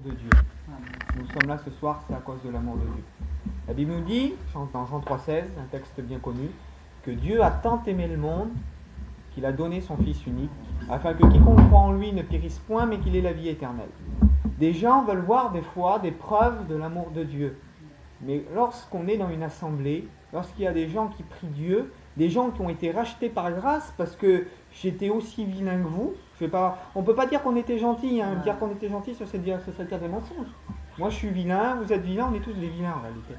de Dieu. Si nous sommes là ce soir, c'est à cause de l'amour de Dieu. La Bible nous dit, dans Jean 3,16, un texte bien connu, que Dieu a tant aimé le monde qu'il a donné son Fils unique, afin que quiconque croit en lui ne périsse point, mais qu'il ait la vie éternelle. Des gens veulent voir des fois des preuves de l'amour de Dieu. Mais lorsqu'on est dans une assemblée, lorsqu'il y a des gens qui prient Dieu, des gens qui ont été rachetés par grâce, parce que j'étais aussi vilain que vous, on ne peut pas dire qu'on était gentil, hein. Dire qu'on était gentil, ce serait dire des mensonges. Moi je suis vilain, vous êtes vilain, on est tous des vilains en réalité.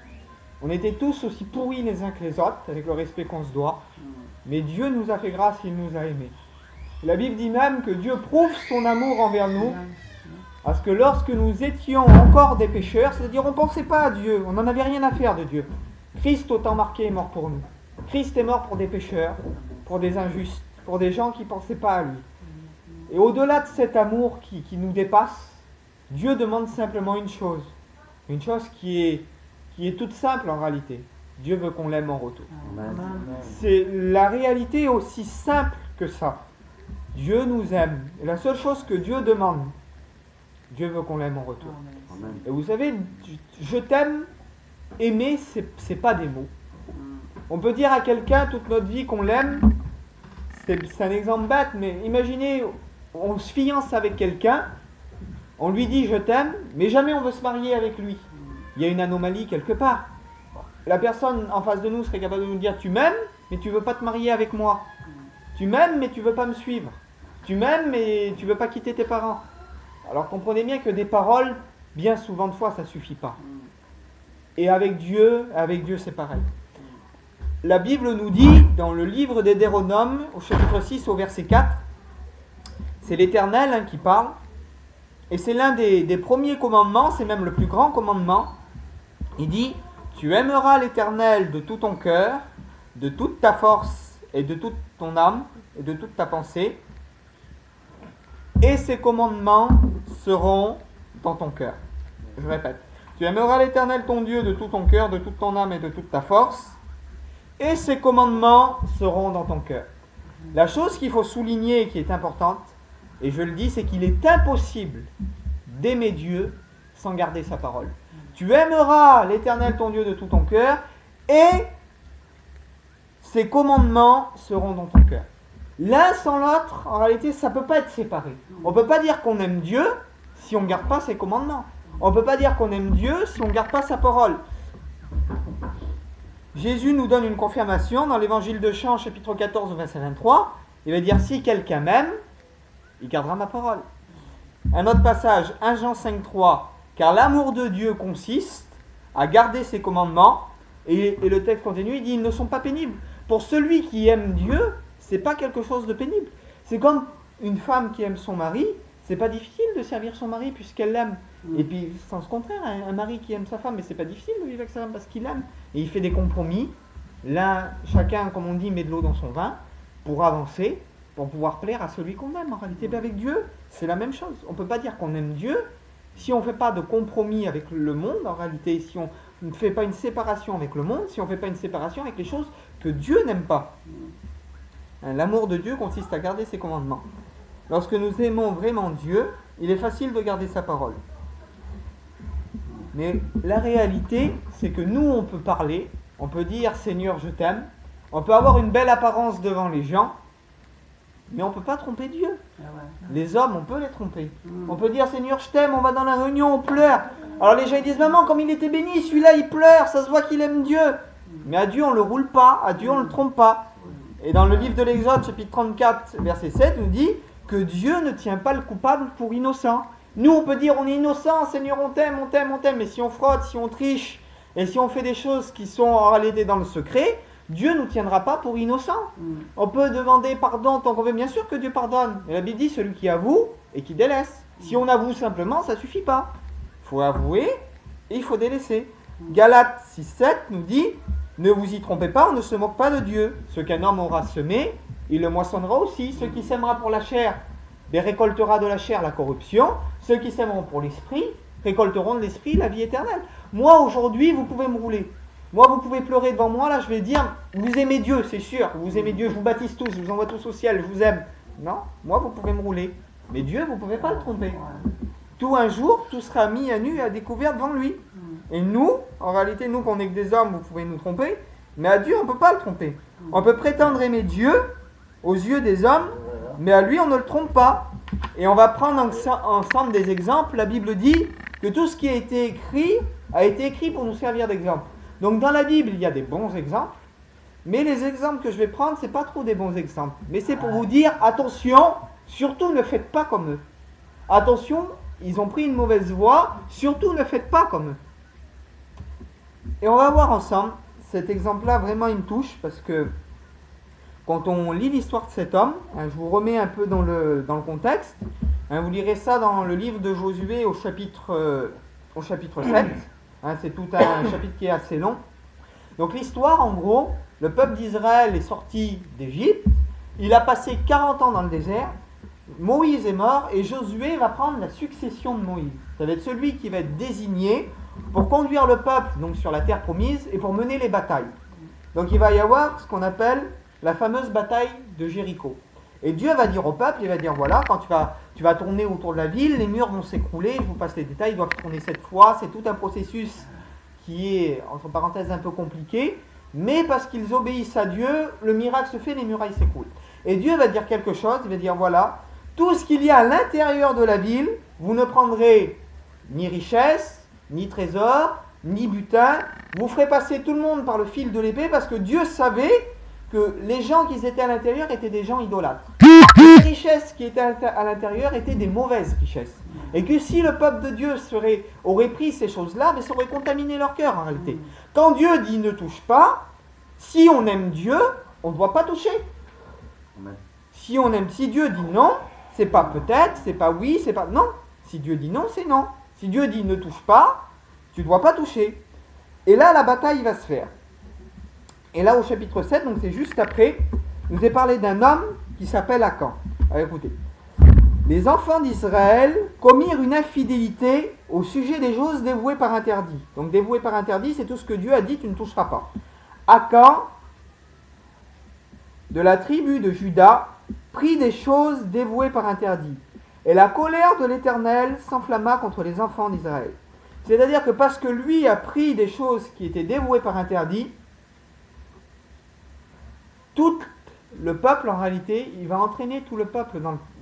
On était tous aussi pourris les uns que les autres, avec le respect qu'on se doit, mais Dieu nous a fait grâce, il nous a aimés. La Bible dit même que Dieu prouve son amour envers nous, parce que lorsque nous étions encore des pécheurs, c'est-à-dire on ne pensait pas à Dieu, on n'en avait rien à faire de Dieu, Christ au temps marqué est mort pour nous. Christ est mort pour des pécheurs, pour des injustes, pour des gens qui ne pensaient pas à lui. Et au-delà de cet amour qui nous dépasse, Dieu demande simplement une chose qui est toute simple en réalité. Dieu veut qu'on l'aime en retour. C'est la réalité aussi simple que ça. Dieu nous aime. Et la seule chose que Dieu demande, Dieu veut qu'on l'aime en retour. Et vous savez, je t'aime, aimer, c'est pas des mots. On peut dire à quelqu'un toute notre vie qu'on l'aime, c'est un exemple bête, mais imaginez, on se fiance avec quelqu'un, on lui dit je t'aime, mais jamais on veut se marier avec lui. Il y a une anomalie quelque part. La personne en face de nous serait capable de nous dire tu m'aimes, mais tu ne veux pas te marier avec moi. Tu m'aimes, mais tu ne veux pas me suivre. Tu m'aimes, mais tu ne veux pas quitter tes parents. Alors comprenez bien que des paroles, bien souvent de fois, ça ne suffit pas. Et avec Dieu c'est pareil. La Bible nous dit, dans le livre des Deutéronome, au chapitre 6, au verset 4, c'est l'Éternel qui parle, et c'est l'un des premiers commandements, c'est même le plus grand commandement. Il dit, tu aimeras l'Éternel de tout ton cœur, de toute ta force, et de toute ton âme, et de toute ta pensée, et ces commandements seront dans ton cœur. Je répète, tu aimeras l'Éternel ton Dieu de tout ton cœur, de toute ton âme, et de toute ta force, et ces commandements seront dans ton cœur. La chose qu'il faut souligner et qui est importante, et je le dis, c'est qu'il est impossible d'aimer Dieu sans garder sa parole. Tu aimeras l'Éternel ton Dieu de tout ton cœur, et ces commandements seront dans ton cœur. L'un sans l'autre, en réalité, ça ne peut pas être séparé. On ne peut pas dire qu'on aime Dieu si on ne garde pas ses commandements. On ne peut pas dire qu'on aime Dieu si on ne garde pas sa parole. Jésus nous donne une confirmation dans l'évangile de Jean, chapitre 14, verset 23. Il va dire, si quelqu'un m'aime, il gardera ma parole. Un autre passage, 1 Jean 5, 3. Car l'amour de Dieu consiste à garder ses commandements. Et le texte continue, il dit, ils ne sont pas pénibles. Pour celui qui aime Dieu, c'est pas quelque chose de pénible. C'est comme une femme qui aime son mari, c'est pas difficile de servir son mari puisqu'elle l'aime. Et puis, sens contraire, un mari qui aime sa femme, mais c'est pas difficile de vivre avec sa femme parce qu'il l'aime. Et il fait des compromis. Là, chacun, comme on dit, met de l'eau dans son vin pour avancer, pour pouvoir plaire à celui qu'on aime. En réalité, avec Dieu, c'est la même chose. On ne peut pas dire qu'on aime Dieu si on ne fait pas de compromis avec le monde. En réalité, si on ne fait pas une séparation avec le monde, si on ne fait pas une séparation avec les choses que Dieu n'aime pas. L'amour de Dieu consiste à garder ses commandements. Lorsque nous aimons vraiment Dieu, il est facile de garder sa parole. Mais la réalité, c'est que nous, on peut parler, on peut dire « Seigneur, je t'aime », on peut avoir une belle apparence devant les gens, mais on ne peut pas tromper Dieu. Les hommes, on peut les tromper. On peut dire « Seigneur, je t'aime », on va dans la réunion, on pleure. Alors les gens ils disent « Maman, comme il était béni, celui-là il pleure, ça se voit qu'il aime Dieu ». Mais à Dieu, on ne le roule pas, à Dieu, on ne le trompe pas. Et dans le livre de l'Exode, chapitre 34, verset 7, nous dit que Dieu ne tient pas le coupable pour innocent. Nous, on peut dire, on est innocent, Seigneur, on t'aime, on t'aime, on t'aime. Mais si on frotte, si on triche, et si on fait des choses qui sont en réalité dans le secret, Dieu ne nous tiendra pas pour innocent. On peut demander pardon tant qu'on veut. Bien sûr que Dieu pardonne. Mais la Bible dit, celui qui avoue et qui délaisse. Si on avoue simplement, ça ne suffit pas. Il faut avouer et il faut délaisser. Galates 6,7 nous dit, ne vous y trompez pas, on ne se moque pas de Dieu. Ce qu'un homme aura semé, il le moissonnera aussi. Ceux qui sèmera pour la chair, récoltera de la chair la corruption. Ceux qui sèmeront pour l'esprit, récolteront de l'esprit la vie éternelle. Moi, aujourd'hui, vous pouvez me rouler. Moi, vous pouvez pleurer devant moi, là, je vais dire, vous aimez Dieu, c'est sûr. Vous aimez Dieu, je vous baptise tous, je vous envoie tous au ciel, je vous aime. Non, moi, vous pouvez me rouler. Mais Dieu, vous ne pouvez pas le tromper. tout un jour, tout sera mis à nu et à découvert devant lui. Et nous, en réalité, nous qu'on est que des hommes, vous pouvez nous tromper, mais à Dieu, on ne peut pas le tromper. On peut prétendre aimer Dieu aux yeux des hommes, mais à lui, on ne le trompe pas. Et on va prendre ensemble des exemples. La Bible dit que tout ce qui a été écrit pour nous servir d'exemple. Donc dans la Bible, il y a des bons exemples, mais les exemples que je vais prendre, ce n'est pas trop des bons exemples. Mais c'est pour vous dire, attention, surtout ne faites pas comme eux. Attention, ils ont pris une mauvaise voie, surtout ne faites pas comme eux. Et on va voir ensemble, cet exemple-là, vraiment il me touche, parce que quand on lit l'histoire de cet homme, je vous remets un peu dans le contexte, vous lirez ça dans le livre de Josué au chapitre 7, c'est tout un chapitre qui est assez long. Donc l'histoire, en gros, le peuple d'Israël est sorti d'Égypte, il a passé 40 ans dans le désert, Moïse est mort et Josué va prendre la succession de Moïse. Ça va être celui qui va être désigné pour conduire le peuple donc, sur la terre promise et pour mener les batailles. Donc il va y avoir ce qu'on appelle la fameuse bataille de Jéricho. Et Dieu va dire au peuple, il va dire voilà, quand tu vas tourner autour de la ville, les murs vont s'écrouler, je vous passe les détails, ils doivent tourner 7 fois, c'est tout un processus qui est, entre parenthèses, un peu compliqué, mais parce qu'ils obéissent à Dieu, le miracle se fait, les murailles s'écroulent. Et Dieu va dire quelque chose, il va dire voilà, tout ce qu'il y a à l'intérieur de la ville, vous ne prendrez ni richesse, ni trésor, ni butin, vous ferez passer tout le monde par le fil de l'épée, parce que Dieu savait que les gens qui étaient à l'intérieur étaient des gens idolâtres. Les richesses qui étaient à l'intérieur étaient des mauvaises richesses. Et que si le peuple de Dieu aurait pris ces choses-là, mais ça aurait contaminé leur cœur en réalité. Quand Dieu dit ne touche pas, si on aime Dieu, on ne doit pas toucher. Si Dieu dit non, c'est pas peut-être, c'est pas oui, c'est pas non. Si Dieu dit non, c'est non. Si Dieu dit ne touche pas, tu ne dois pas toucher. Et là, la bataille va se faire. Et là, au chapitre 7, donc c'est juste après, je vous ai parlé d'un homme qui s'appelle Akan. Alors écoutez. Les enfants d'Israël commirent une infidélité au sujet des choses dévouées par interdit. Donc dévouées par interdit, c'est tout ce que Dieu a dit, tu ne toucheras pas. Akan, de la tribu de Juda, prit des choses dévouées par interdit. Et la colère de l'Éternel s'enflamma contre les enfants d'Israël. C'est-à-dire que parce que lui a pris des choses qui étaient dévouées par interdit, tout le peuple, en réalité, il va entraîner tout le peuple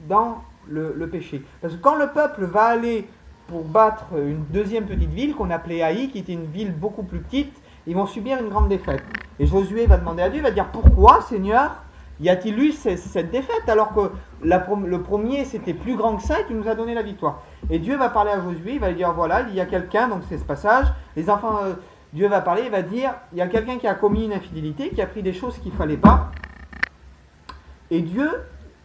dans le péché. Parce que quand le peuple va aller pour battre une deuxième petite ville qu'on appelait Haï, qui était une ville beaucoup plus petite, ils vont subir une grande défaite. Et Josué va demander à Dieu, il va dire pourquoi, Seigneur, y a-t-il eu cette défaite alors que le premier c'était plus grand que ça et tu nous as donné la victoire. Et Dieu va parler à Josué, il va lui dire voilà, il y a quelqu'un, donc c'est ce passage, les enfants, Dieu va parler, il va dire il y a quelqu'un qui a commis une infidélité, qui a pris des choses qu'il ne fallait pas. Et Dieu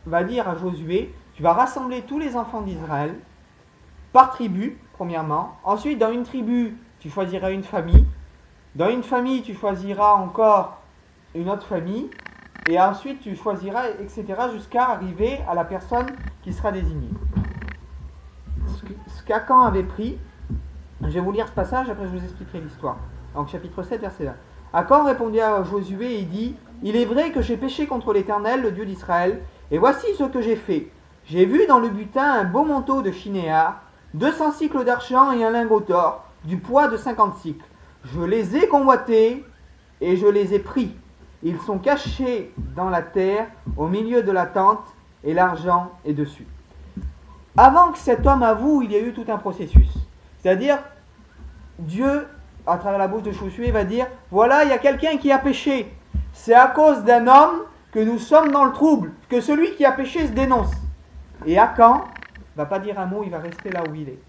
va dire à Josué, tu vas rassembler tous les enfants d'Israël par tribu, premièrement. Ensuite, dans une tribu, tu choisiras une famille. Dans une famille, tu choisiras encore une autre famille. Et ensuite, tu choisiras, etc., jusqu'à arriver à la personne qui sera désignée. Ce qu'Akan avait pris, je vais vous lire ce passage, après je vous expliquerai l'histoire. Donc, chapitre 7, verset 1. Akan répondit à Josué et dit « Il est vrai que j'ai péché contre l'Éternel, le Dieu d'Israël, et voici ce que j'ai fait. J'ai vu dans le butin un beau manteau de chinéar, 200 cycles d'argent et un lingot d'or, du poids de 50 cycles. Je les ai convoités et je les ai pris. Ils sont cachés dans la terre, au milieu de la tente, et l'argent est dessus. » Avant que cet homme avoue, il y a eu tout un processus. C'est-à-dire, Dieu, à travers la bouche de Josué, va dire « Voilà, il y a quelqu'un qui a péché. C'est à cause d'un homme que nous sommes dans le trouble, que celui qui a péché se dénonce. » Et Akan ne va pas dire un mot, il va rester là où il est.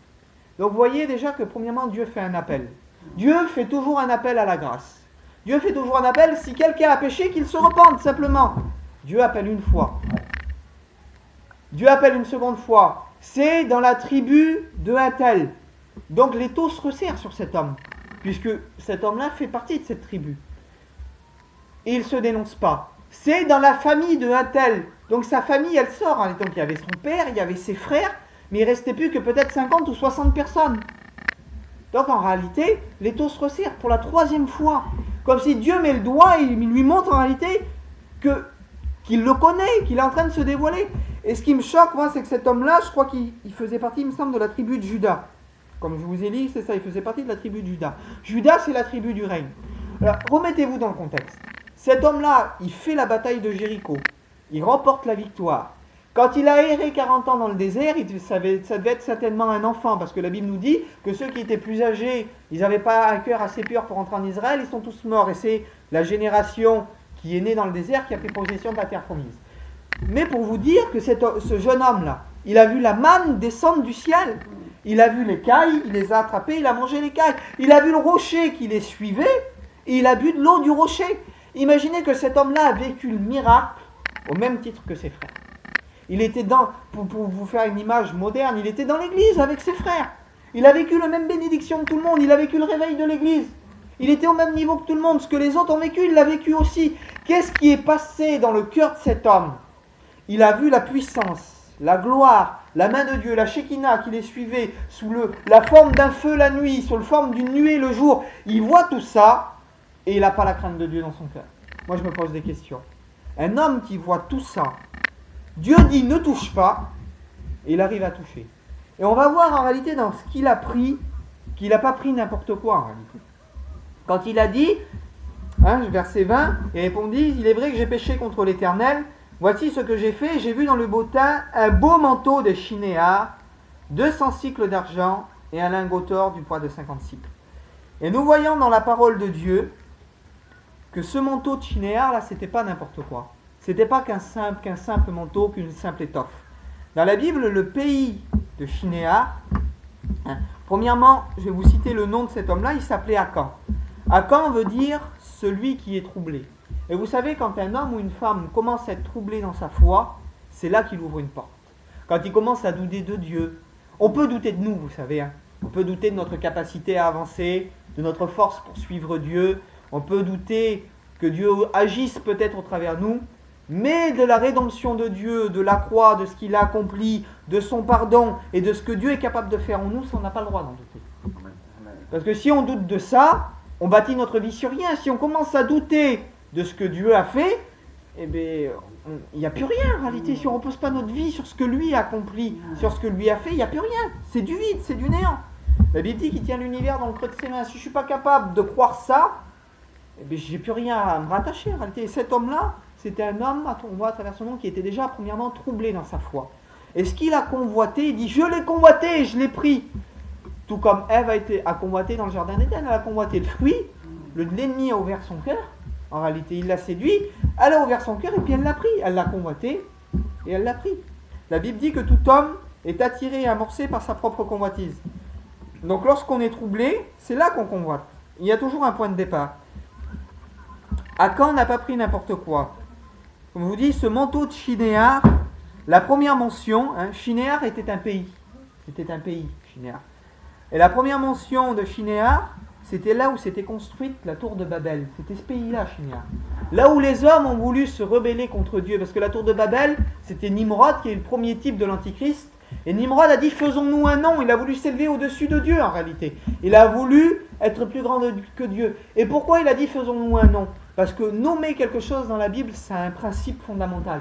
Donc vous voyez déjà que premièrement, Dieu fait un appel. Dieu fait toujours un appel à la grâce. Dieu fait toujours un appel, si quelqu'un a péché, qu'il se repente simplement. Dieu appelle une fois. Dieu appelle une seconde fois. C'est dans la tribu de un tel. Donc les taux se resserrent sur cet homme, puisque cet homme-là fait partie de cette tribu. Et il ne se dénonce pas. C'est dans la famille de un tel. Donc sa famille, elle sort. Donc il y avait son père, il y avait ses frères, mais il ne restait plus que peut-être 50 ou 60 personnes. Donc en réalité, les taux se resserrent pour la troisième fois. Comme si Dieu met le doigt et lui montre en réalité qu'il le connaît, qu'il est en train de se dévoiler. Et ce qui me choque, moi, c'est que cet homme-là, je crois qu'il faisait partie, il me semble, de la tribu de Juda. Comme je vous ai dit, c'est ça, il faisait partie de la tribu de Juda. Juda, c'est la tribu du règne. Alors, remettez-vous dans le contexte. Cet homme-là, il fait la bataille de Jéricho. Il remporte la victoire. Quand il a erré 40 ans dans le désert, ça devait être certainement un enfant, parce que la Bible nous dit que ceux qui étaient plus âgés, ils n'avaient pas un cœur assez pur pour entrer en Israël, ils sont tous morts. Et c'est la génération qui est née dans le désert qui a pris possession de la terre promise. Mais pour vous dire que ce jeune homme-là, il a vu la manne descendre du ciel. Il a vu les cailles, il les a attrapées, il a mangé les cailles. Il a vu le rocher qui les suivait, et il a bu de l'eau du rocher. Imaginez que cet homme-là a vécu le miracle au même titre que ses frères. Il était pour vous faire une image moderne, il était dans l'église avec ses frères. Il a vécu la même bénédiction que tout le monde, il a vécu le réveil de l'église. Il était au même niveau que tout le monde. Ce que les autres ont vécu, il l'a vécu aussi. Qu'est-ce qui est passé dans le cœur de cet homme? Il a vu la puissance, la gloire, la main de Dieu, la Shekinah qui les suivait sous la forme d'un feu la nuit, sous la forme d'une nuée le jour. Il voit tout ça et il n'a pas la crainte de Dieu dans son cœur. Moi, je me pose des questions. Un homme qui voit tout ça, Dieu dit ne touche pas, et il arrive à toucher. Et on va voir en réalité dans ce qu'il a pris, qu'il n'a pas pris n'importe quoi en réalité. Quand il a dit, verset 20, il répondit, il est vrai que j'ai péché contre l'Éternel, voici ce que j'ai fait, j'ai vu dans le bottin un beau manteau de chinéar, 200 cycles d'argent et un lingot d'or du poids de 50 cycles. Et nous voyons dans la parole de Dieu que ce manteau de chinéar là, c'était pas n'importe quoi. C'était pas qu'un simple manteau, qu'une simple étoffe. Dans la Bible, le pays de Chinéar, premièrement, je vais vous citer le nom de cet homme-là, il s'appelait Akan. Akan veut dire celui qui est troublé. Et vous savez, quand un homme ou une femme commence à être troublé dans sa foi, c'est là qu'il ouvre une porte. Quand il commence à douter de Dieu, on peut douter de nous, vous savez. On peut douter de notre capacité à avancer, de notre force pour suivre Dieu. On peut douter que Dieu agisse peut-être au travers de nous. Mais de la rédemption de Dieu, de la croix, de ce qu'il a accompli, de son pardon et de ce que Dieu est capable de faire en nous, ça, on n'a pas le droit d'en douter. Parce que si on doute de ça, on bâtit notre vie sur rien. Si on commence à douter de ce que Dieu a fait, eh bien, il n'y a plus rien en réalité. Si on ne repose pas notre vie sur ce que lui a accompli, sur ce que lui a fait, il n'y a plus rien. C'est du vide, c'est du néant. La Bible dit qu'il tient l'univers dans le creux de ses mains. Si je ne suis pas capable de croire ça, eh bien, je n'ai plus rien à me rattacher en réalité. Et cet homme-là, c'était un homme, on voit à travers son nom, qui était déjà premièrement troublé dans sa foi. Et ce qu'il a convoité, il dit, je l'ai convoité et je l'ai pris. Tout comme Ève a convoité dans le jardin d'Éden, elle a convoité le fruit, l'ennemi a ouvert son cœur, en réalité il l'a séduit, elle a ouvert son cœur et puis elle l'a pris. Elle l'a convoité et elle l'a pris. La Bible dit que tout homme est attiré et amorcé par sa propre convoitise. Donc lorsqu'on est troublé, c'est là qu'on convoite. Il y a toujours un point de départ. Akan n'a pas pris n'importe quoi. Comme je vous dis, ce manteau de Chinéar, la première mention, Chinéar était un pays. C'était un pays, Chinéar. Et la première mention de Chinéar, c'était là où s'était construite la tour de Babel. C'était ce pays-là, Chinéar. Là où les hommes ont voulu se rebeller contre Dieu. Parce que la tour de Babel, c'était Nimrod, qui est le premier type de l'Antichrist. Et Nimrod a dit, faisons-nous un nom. Il a voulu s'élever au-dessus de Dieu, en réalité. Il a voulu être plus grand que Dieu. Et pourquoi il a dit, faisons-nous un nom? Parce que nommer quelque chose dans la Bible, c'est un principe fondamental.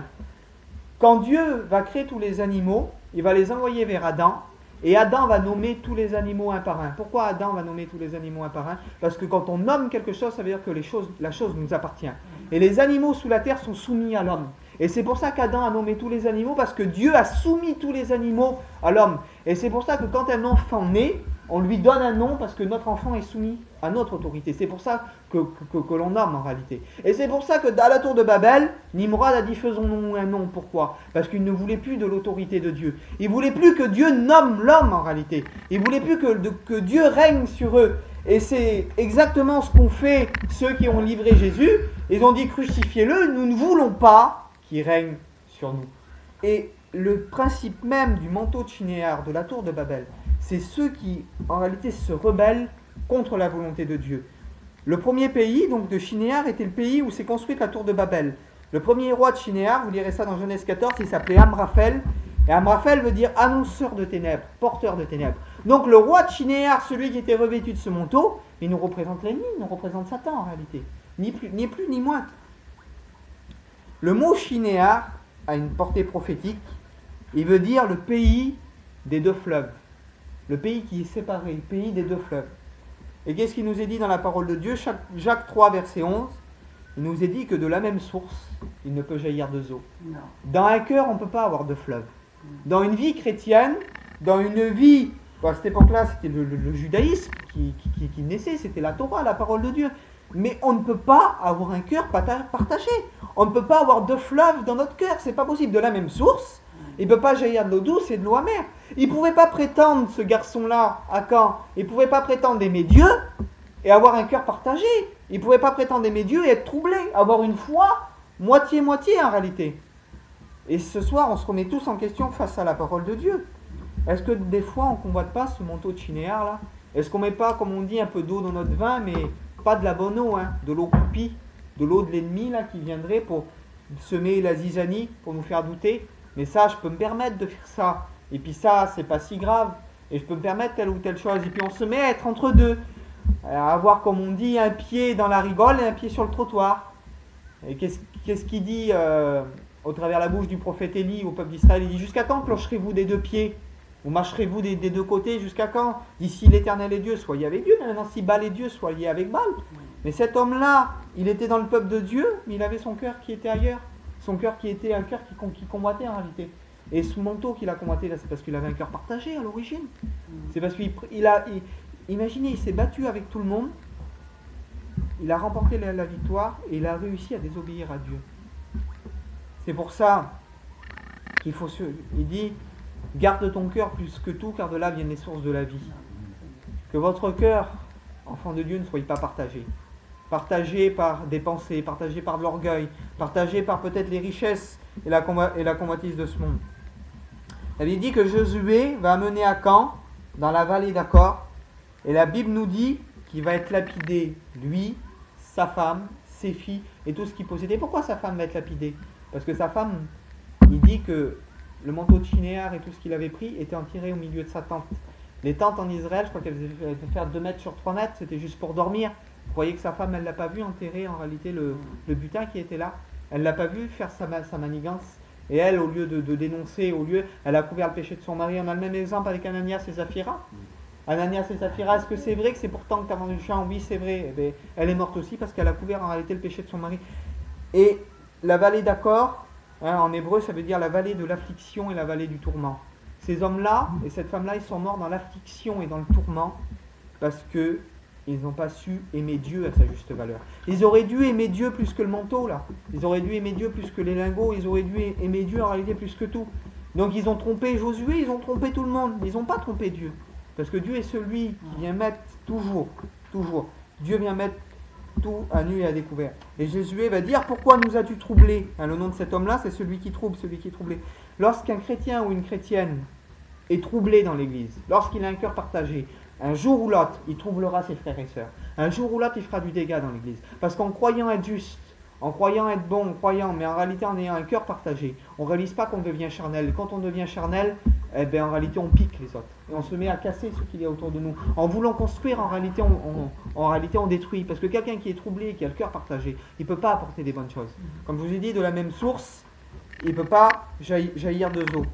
Quand Dieu va créer tous les animaux, il va les envoyer vers Adam, et Adam va nommer tous les animaux un par un. Pourquoi Adam va nommer tous les animaux un par un? Parce que quand on nomme quelque chose, ça veut dire que la chose nous appartient. Et les animaux sous la terre sont soumis à l'homme. Et c'est pour ça qu'Adam a nommé tous les animaux, parce que Dieu a soumis tous les animaux à l'homme. Et c'est pour ça que quand un enfant naît, on lui donne un nom parce que notre enfant est soumis à notre autorité. C'est pour ça que l'on nomme en réalité. Et c'est pour ça que dans la tour de Babel, Nimrod a dit faisons-nous un nom. Pourquoi? Parce qu'il ne voulait plus de l'autorité de Dieu. Il ne voulait plus que Dieu nomme l'homme en réalité. Il ne voulait plus que Dieu règne sur eux. Et c'est exactement ce qu'ont fait ceux qui ont livré Jésus. Ils ont dit crucifiez-le, nous ne voulons pas qu'il règne sur nous. Et le principe même du manteau de Chinéar, de la tour de Babel, c'est ceux qui, en réalité, se rebellent contre la volonté de Dieu. Le premier pays, donc de Chinéar, était le pays où s'est construite la tour de Babel. Le premier roi de Chinéar, vous lirez ça dans Genèse 14, il s'appelait Amraphel. Et Amraphel veut dire annonceur de ténèbres, porteur de ténèbres. Donc le roi de Chinéar, celui qui était revêtu de ce manteau, il nous représente l'ennemi, il nous représente Satan en réalité. Ni plus ni moins. Le mot Chinéar a une portée prophétique Il veut dire le pays des deux fleuves. Le pays qui est séparé, le pays des deux fleuves. Et qu'est-ce qu'il nous est dit dans la parole de Dieu? Jacques 3, verset 11, il nous est dit que de la même source, il ne peut jaillir deux eaux. Non. Dans un cœur, on ne peut pas avoir deux fleuves. Dans une vie chrétienne, dans une vie, à cette époque-là, c'était le judaïsme qui naissait, c'était la Torah, la parole de Dieu. Mais on ne peut pas avoir un cœur partagé. On ne peut pas avoir deux fleuves dans notre cœur, c'est pas possible. De la même source, il ne peut pas jaillir de l'eau douce et de l'eau amère. Il ne pouvait pas prétendre, ce garçon-là, à Caen, il ne pouvait pas prétendre aimer Dieu et avoir un cœur partagé. Il ne pouvait pas prétendre aimer Dieu et être troublé, avoir une foi moitié-moitié en réalité. Et ce soir, on se remet tous en question face à la parole de Dieu. Est-ce que des fois, on ne combatte pas ce manteau de chinéar là? Est-ce qu'on ne met pas, comme on dit, un peu d'eau dans notre vin, mais pas de la bonne eau, hein, de l'eau croupie, de l'eau de l'ennemi là qui viendrait pour semer la zizanie, pour nous faire douter? Mais ça, je peux me permettre de faire ça. Et puis ça, c'est pas si grave. Et je peux me permettre telle ou telle chose. Et puis on se met à être entre deux. À avoir, comme on dit, un pied dans la rigole et un pied sur le trottoir. Et qu'est-ce qu'il dit au travers la bouche du prophète Élie au peuple d'Israël? Il dit: jusqu'à quand clocherez-vous des deux pieds? Ou marcherez-vous des deux côtés? Jusqu'à quand? D'ici l'Éternel est Dieu, soyez avec Dieu. Maintenant, si Baal est Dieu, soyez avec Baal. Mais cet homme-là, il était dans le peuple de Dieu, mais il avait son cœur qui était ailleurs. Son cœur qui était un cœur qui combattait en réalité. Et ce manteau qu'il a combatté, là, c'est parce qu'il avait un cœur partagé à l'origine. C'est parce qu'il imaginez, il s'est battu avec tout le monde, il a remporté la victoire et il a réussi à désobéir à Dieu. C'est pour ça qu'il faut il dit: garde ton cœur plus que tout, car de là viennent les sources de la vie. Que votre cœur, enfant de Dieu, ne soit pas partagé. Partagé par des pensées, partagé par de l'orgueil, partagé par peut-être les richesses et la convoitise de ce monde. La Bible dit que Josué va amener à Caen, dans la vallée d'Achor, et la Bible nous dit qu'il va être lapidé, lui, sa femme, ses filles et tout ce qu'il possédait. Pourquoi sa femme va être lapidée? Parce que sa femme, il dit que le manteau de chinéar et tout ce qu'il avait pris était enterré au milieu de sa tente. Les tentes en Israël, je crois qu'elles devaient faire 2 mètres sur 3 mètres, c'était juste pour dormir. Vous croyez que sa femme, elle ne l'a pas vu enterrer en réalité le butin qui était là? Elle ne l'a pas vu faire sa manigance. Et elle, au lieu de dénoncer, elle a couvert le péché de son mari. On a le même exemple avec Ananias et Saphira. Ananias et Saphira, est-ce que c'est vrai que c'est pourtant que tu as vendu le champ? Oui, c'est vrai. Eh bien, elle est morte aussi parce qu'elle a couvert en réalité le péché de son mari. Et la vallée d'Achor, en hébreu, ça veut dire la vallée de l'affliction et la vallée du tourment. Ces hommes-là et cette femme-là, ils sont morts dans l'affliction et dans le tourment parce que ils n'ont pas su aimer Dieu à sa juste valeur. Ils auraient dû aimer Dieu plus que le manteau, là. Ils auraient dû aimer Dieu plus que les lingots. Ils auraient dû aimer Dieu en réalité plus que tout. Donc ils ont trompé Josué, ils ont trompé tout le monde. Ils n'ont pas trompé Dieu. Parce que Dieu est celui qui vient mettre toujours, Dieu vient mettre tout à nu et à découvert. Et Josué va dire: pourquoi nous as-tu troublés? Le nom de cet homme-là, c'est celui qui trouble, celui qui est troublé. Lorsqu'un chrétien ou une chrétienne est troublé dans l'église, lorsqu'il a un cœur partagé, un jour ou l'autre, il troublera ses frères et sœurs. Un jour ou l'autre, il fera du dégât dans l'église. Parce qu'en croyant être juste, en croyant être bon, mais en réalité en ayant un cœur partagé, on ne réalise pas qu'on devient charnel. Quand on devient charnel, en réalité on pique les autres. Et on se met à casser ce qu'il y a autour de nous. En voulant construire, en réalité on détruit. Parce que quelqu'un qui est troublé, qui a le cœur partagé, il ne peut pas apporter des bonnes choses. Comme je vous ai dit, de la même source, il ne peut pas jaillir deux eaux.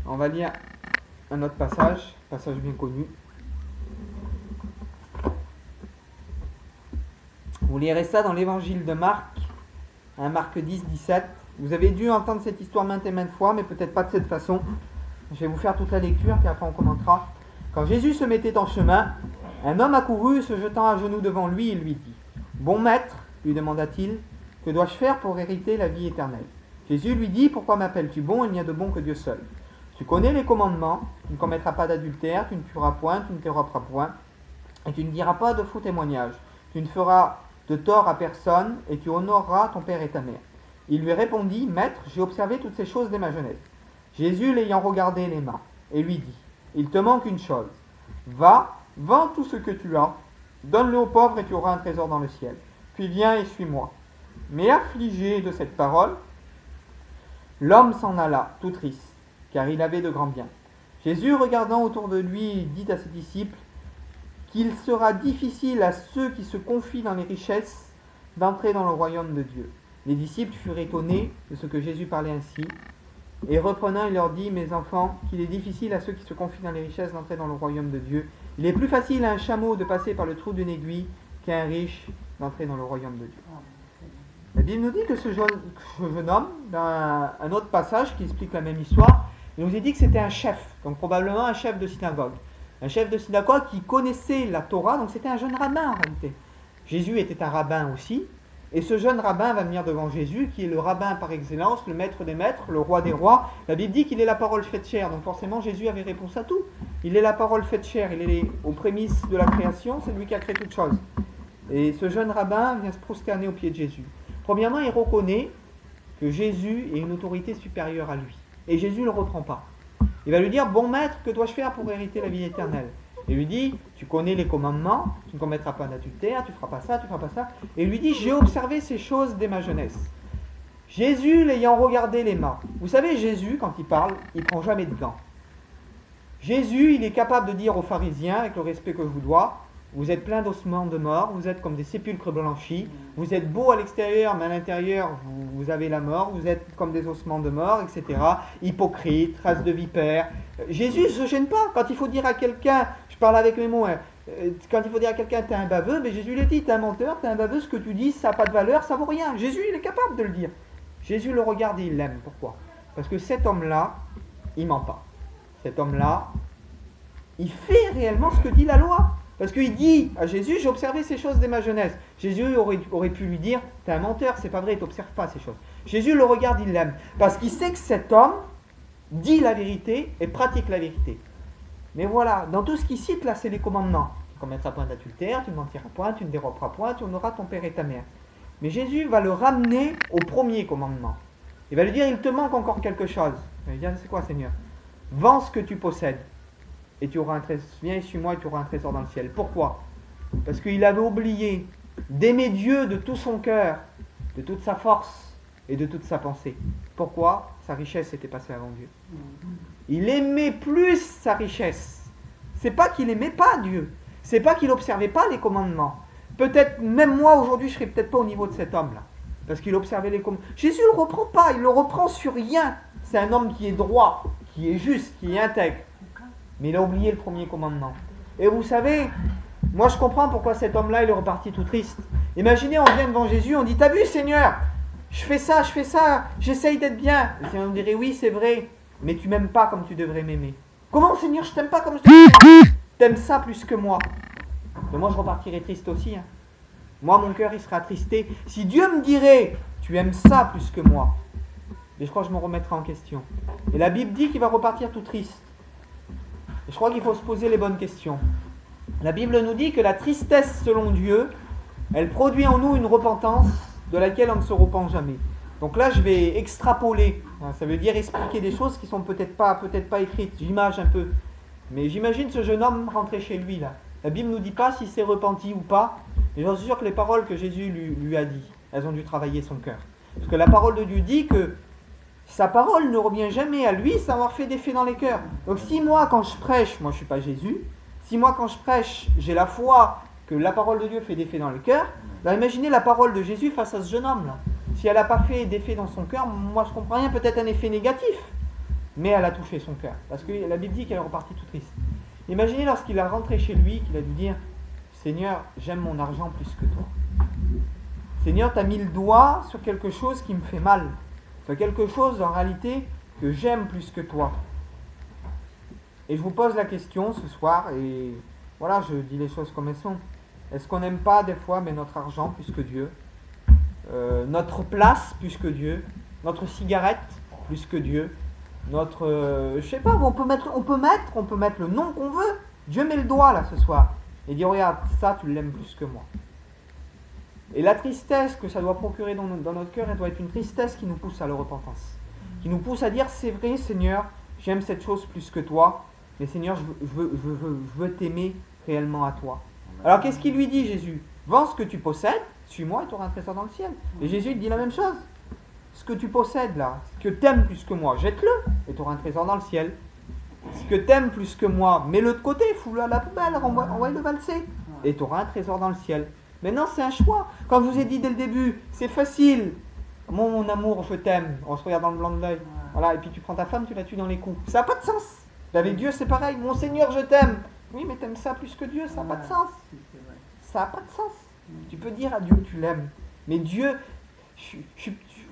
On va lire un autre passage bien connu. Vous lirez ça dans l'évangile de Marc, Marc 10, 17. Vous avez dû entendre cette histoire maintes et maintes fois, mais peut-être pas de cette façon. Je vais vous faire toute la lecture, puis après on commentera. Quand Jésus se mettait en chemin, un homme accourut, se jetant à genoux devant lui, il lui dit: bon maître, lui demanda-t-il, que dois-je faire pour hériter la vie éternelle? Jésus lui dit: pourquoi m'appelles-tu bon? Il n'y a de bon que Dieu seul. Tu connais les commandements: tu ne commettras pas d'adultère, tu ne tueras point, tu ne t'érobras point, et tu ne diras pas de faux témoignages. Tu ne feras de tort à personne, et tu honoreras ton père et ta mère. Il lui répondit: maître, j'ai observé toutes ces choses dès ma jeunesse. Jésus, l'ayant regardé, l'aima, et lui dit: il te manque une chose. Va, vends tout ce que tu as, donne-le aux pauvres, et tu auras un trésor dans le ciel. Puis viens et suis-moi. Mais affligé de cette parole, l'homme s'en alla, tout triste, car il avait de grands biens. Jésus, regardant autour de lui, dit à ses disciples qu'il sera difficile à ceux qui se confient dans les richesses d'entrer dans le royaume de Dieu. Les disciples furent étonnés de ce que Jésus parlait ainsi, Et reprenant, il leur dit, mes enfants, qu'il est difficile à ceux qui se confient dans les richesses d'entrer dans le royaume de Dieu. Il est plus facile à un chameau de passer par le trou d'une aiguille qu'à un riche d'entrer dans le royaume de Dieu. La Bible nous dit que ce jeune homme, dans un autre passage qui explique la même histoire, il nous a dit que c'était un chef, donc probablement un chef de synagogue. Un chef de synagogue qui connaissait la Torah, donc c'était un jeune rabbin en réalité. Jésus était un rabbin aussi, et ce jeune rabbin va venir devant Jésus, qui est le rabbin par excellence, le maître des maîtres, le roi des rois. La Bible dit qu'il est la parole faite chair, donc forcément Jésus avait réponse à tout. Il est la parole faite chair, il est aux prémices de la création, c'est lui qui a créé toutes choses. Et ce jeune rabbin vient se prosterner aux pieds de Jésus. Premièrement, il reconnaît que Jésus est une autorité supérieure à lui. Et Jésus ne le reprend pas. Il va lui dire, bon maître, que dois-je faire pour hériter la vie éternelle? Et lui dit, tu connais les commandements, tu ne commettras pas d'adultère, tu ne feras pas ça, tu ne feras pas ça. Et il lui dit, j'ai observé ces choses dès ma jeunesse. Jésus l'ayant regardé les mains. Vous savez, Jésus, quand il parle, il ne prend jamais de gants. Jésus, il est capable de dire aux pharisiens, avec le respect que je vous dois, vous êtes plein d'ossements de mort, vous êtes comme des sépulcres blanchis, vous êtes beaux à l'extérieur, mais à l'intérieur, vous avez la mort, vous êtes comme des ossements de mort, etc. Hypocrite, race de vipère. Jésus ne se gêne pas. Quand il faut dire à quelqu'un, je parle avec mes mots, quand il faut dire à quelqu'un, t'es un baveux, mais Jésus le dit, t'es un menteur, t'es un baveux, ce que tu dis, ça n'a pas de valeur, ça vaut rien. Jésus, il est capable de le dire. Jésus le regarde et il l'aime. Pourquoi? Parce que cet homme-là, il ment pas. Cet homme-là, il fait réellement ce que dit la loi. Parce qu'il dit à Jésus, j'ai observé ces choses dès ma jeunesse. Jésus aurait pu lui dire, t'es un menteur, c'est pas vrai, tu n'observes pas ces choses. Jésus le regarde, il l'aime. Parce qu'il sait que cet homme dit la vérité et pratique la vérité. Mais voilà, dans tout ce qu'il cite là, c'est les commandements. Tu ne commettras point d'adultère, tu ne mentiras point, tu ne déroberas point, tu honoreras ton père et ta mère. Mais Jésus va le ramener au premier commandement. Il va lui dire, il te manque encore quelque chose. Il va lui dire, c'est quoi Seigneur? Vends ce que tu possèdes. Et tu auras un trésor, viens suis-moi et tu auras un trésor dans le ciel. Pourquoi? Parce qu'il avait oublié d'aimer Dieu de tout son cœur, de toute sa force et de toute sa pensée. Pourquoi? Sa richesse était passée avant Dieu. Il aimait plus sa richesse. C'est pas qu'il aimait pas Dieu. C'est pas qu'il observait pas les commandements. Peut-être, même moi aujourd'hui, je serais peut-être pas au niveau de cet homme-là. Parce qu'il observait les commandements. Jésus ne le reprend pas, il le reprend sur rien. C'est un homme qui est droit, qui est juste, qui est intègre. Mais il a oublié le premier commandement. Et vous savez, moi je comprends pourquoi cet homme-là, il est reparti tout triste. Imaginez, on vient devant Jésus, on dit, t'as vu Seigneur, je fais ça, j'essaye d'être bien. Le Seigneur nous dirait, oui c'est vrai, mais tu m'aimes pas comme tu devrais m'aimer. Comment Seigneur, je t'aime pas comme je devrais t'aimer? T'aimes ça plus que moi. Et moi je repartirais triste aussi. Moi mon cœur il serait attristé. Si Dieu me dirait, tu aimes ça plus que moi, mais je crois que je me remettrai en question. Et la Bible dit qu'il va repartir tout triste. Et je crois qu'il faut se poser les bonnes questions. La Bible nous dit que la tristesse selon Dieu, elle produit en nous une repentance de laquelle on ne se repent jamais. Donc là, je vais extrapoler. Ça veut dire expliquer des choses qui sont peut-être pas écrites. J'imagine un peu. Mais j'imagine ce jeune homme rentrer chez lui là. La Bible ne nous dit pas s'il s'est repenti ou pas. Mais j'en suis sûr que les paroles que Jésus lui a dit, elles ont dû travailler son cœur. Parce que la parole de Dieu dit que sa parole ne revient jamais à lui sans avoir fait d'effet dans les cœurs. Donc si moi, quand je prêche, moi je ne suis pas Jésus, si moi quand je prêche, j'ai la foi que la parole de Dieu fait d'effet dans le cœur, ben imaginez la parole de Jésus face à ce jeune homme-là. Si elle n'a pas fait d'effet dans son cœur, moi je comprends rien, peut-être un effet négatif, mais elle a touché son cœur. Parce que la Bible dit qu'elle est repartie tout triste. Imaginez lorsqu'il a rentré chez lui, qu'il a dû dire, Seigneur, j'aime mon argent plus que toi. Seigneur, tu as mis le doigt sur quelque chose qui me fait mal. Sur quelque chose en réalité que j'aime plus que toi. Et je vous pose la question ce soir, et voilà, je dis les choses comme elles sont. Est-ce qu'on n'aime pas des fois mais notre argent plus que Dieu, notre place plus que Dieu, notre cigarette plus que Dieu, notre... je sais pas, on peut mettre le nom qu'on veut. Dieu met le doigt là ce soir et dit regarde, ça tu l'aimes plus que moi. Et la tristesse que ça doit procurer dans notre cœur, elle doit être une tristesse qui nous pousse à la repentance. Qui nous pousse à dire, c'est vrai Seigneur, j'aime cette chose plus que toi, mais Seigneur, je veux t'aimer réellement à toi. Alors qu'est-ce qu'il lui dit Jésus? Vends ce que tu possèdes, suis-moi et tu auras un trésor dans le ciel. Et Jésus il dit la même chose. Ce que tu possèdes là, ce que tu aimes plus que moi, jette-le et tu auras un trésor dans le ciel. Ce que tu aimes plus que moi, mets-le de côté, fous-le à la poubelle, envoie-le valser et tu auras un trésor dans le ciel. Maintenant, c'est un choix. Quand je vous ai dit dès le début, c'est facile. Mon amour, je t'aime. On se regarde dans le blanc de l'œil. Voilà, et puis tu prends ta femme, tu la tues dans les coups. Ça n'a pas de sens. Avec Dieu, c'est pareil. Mon Seigneur, je t'aime. Oui, mais t'aimes ça plus que Dieu, ça n'a pas de sens. Ça n'a pas de sens. Tu peux dire à Dieu que tu l'aimes. Mais Dieu,